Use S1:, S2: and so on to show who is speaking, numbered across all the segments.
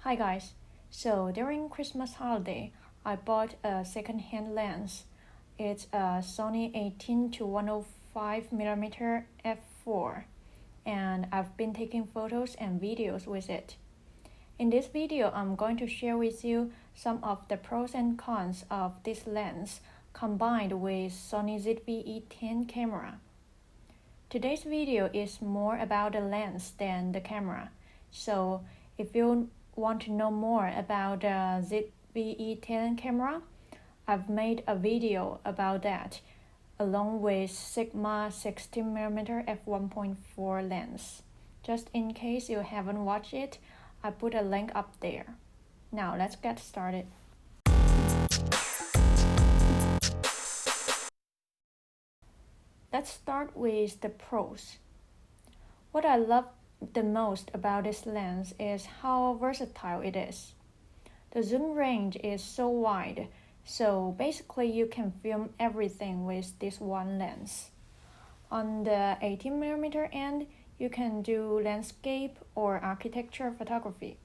S1: Hi guys, so during Christmas holiday, I bought a second-hand lens. It's a Sony 18-105mm f4, and I've been taking photos and videos with it. In this video, I'm going to share with you some of the pros and cons of this lens combined with Sony ZV E10 camera. Today's video is more about the lens than the camera, so if you want to know more about the ZV E10 camera, I've made a video about that along with Sigma 16mm f1.4 lens. Just in case you haven't watched it, I put a link up there. Now let's get started. Let's start with the pros. What I love the most about this lens is how versatile it is. The zoom range is so wide, so basically you can film everything with this one lens. On the 18mm end, you can do landscape or architecture photography.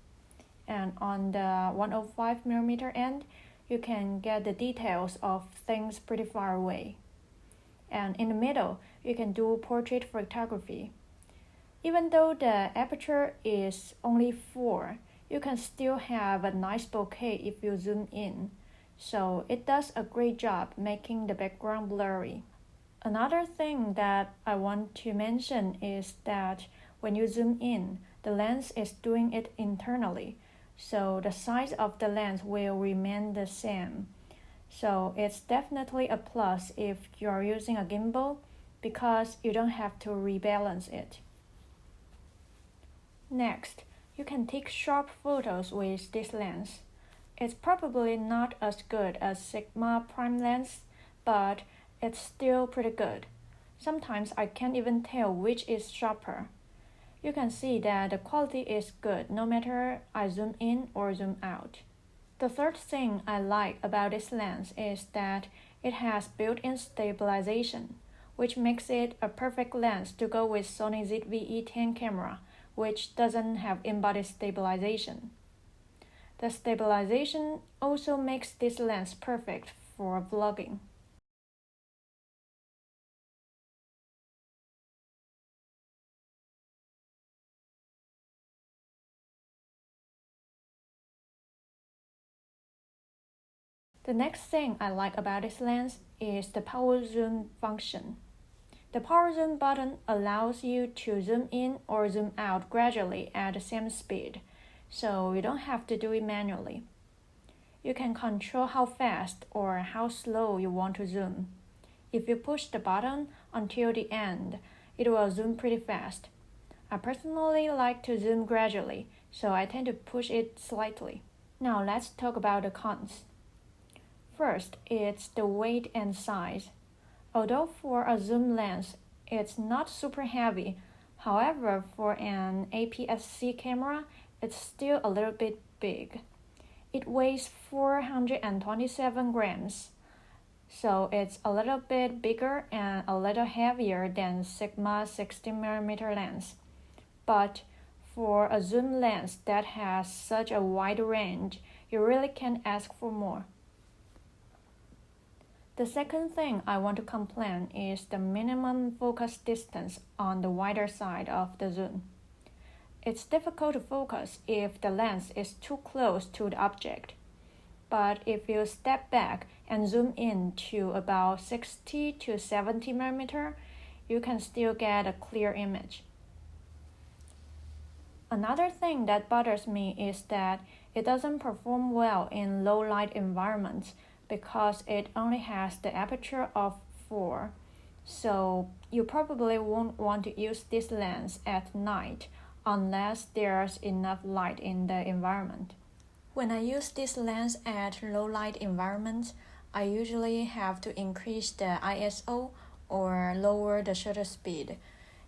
S1: And on the 105mm end, you can get the details of things pretty far away. And in the middle, you can do portrait photography. Even though the aperture is only 4, you can still have a nice bokeh if you zoom in, so it does a great job making the background blurry. Another thing that I want to mention is that when you zoom in, the lens is doing it internally, so the size of the lens will remain the same. So it's definitely a plus if you're using a gimbal because you don't have to rebalance it. Next, you can take sharp photos with this lens. It's probably not as good as Sigma prime lens, but it's still pretty good. Sometimes I can't even tell which is sharper. You can see that the quality is good no matter I zoom in or zoom out. The third thing I like about this lens is that it has built-in stabilization, which makes it a perfect lens to go with Sony ZV E10 camera, which doesn't have in-body stabilization. The stabilization also makes this lens perfect for vlogging. The next thing I like about this lens is the power zoom function. The power zoom button allows you to zoom in or zoom out gradually at the same speed, so you don't have to do it manually. You can control how fast or how slow you want to zoom. If you push the button until the end, it will zoom pretty fast. I personally like to zoom gradually, so I tend to push it slightly. Now let's talk about the cons. First, it's the weight and size. Although for a zoom lens, it's not super heavy, however, for an APS-C camera, it's still a little bit big. It weighs 427 grams, so it's a little bit bigger and a little heavier than Sigma 16mm lens. But for a zoom lens that has such a wide range, you really can't ask for more. The second thing I want to complain is the minimum focus distance on the wider side of the zoom. It's difficult to focus if the lens is too close to the object, but if you step back and zoom in to about 60 to 70mm, you can still get a clear image. Another thing that bothers me is that it doesn't perform well in low light environments because it only has the aperture of 4, so you probably won't want to use this lens at night unless there's enough light in the environment. When I use this lens at low light environments, I usually have to increase the ISO or lower the shutter speed,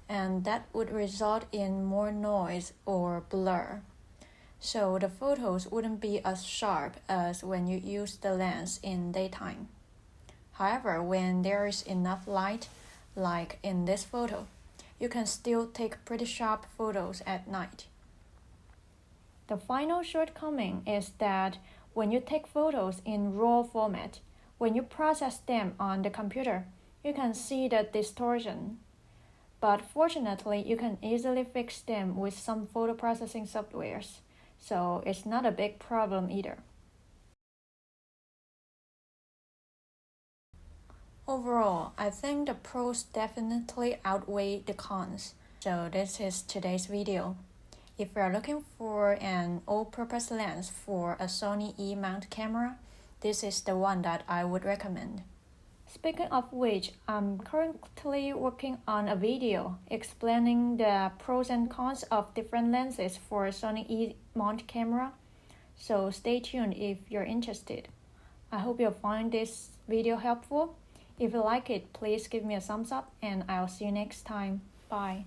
S1: and that would result in more noise or blur. So the photos wouldn't be as sharp as when you use the lens in daytime. However, when there is enough light, like in this photo, you can still take pretty sharp photos at night. The final shortcoming is that when you take photos in RAW format, when you process them on the computer, you can see the distortion. But fortunately, you can easily fix them with some photo processing softwares, so it's not a big problem either. Overall, I think the pros definitely outweigh the cons. So this is today's video. If you are looking for an all-purpose lens for a Sony E-mount camera, this is the one that I would recommend. Speaking of which, I'm currently working on a video explaining the pros and cons of different lenses for Sony E-mount camera, so stay tuned if you're interested. I hope you'll find this video helpful. If you like it, please give me a thumbs up and I'll see you next time. Bye.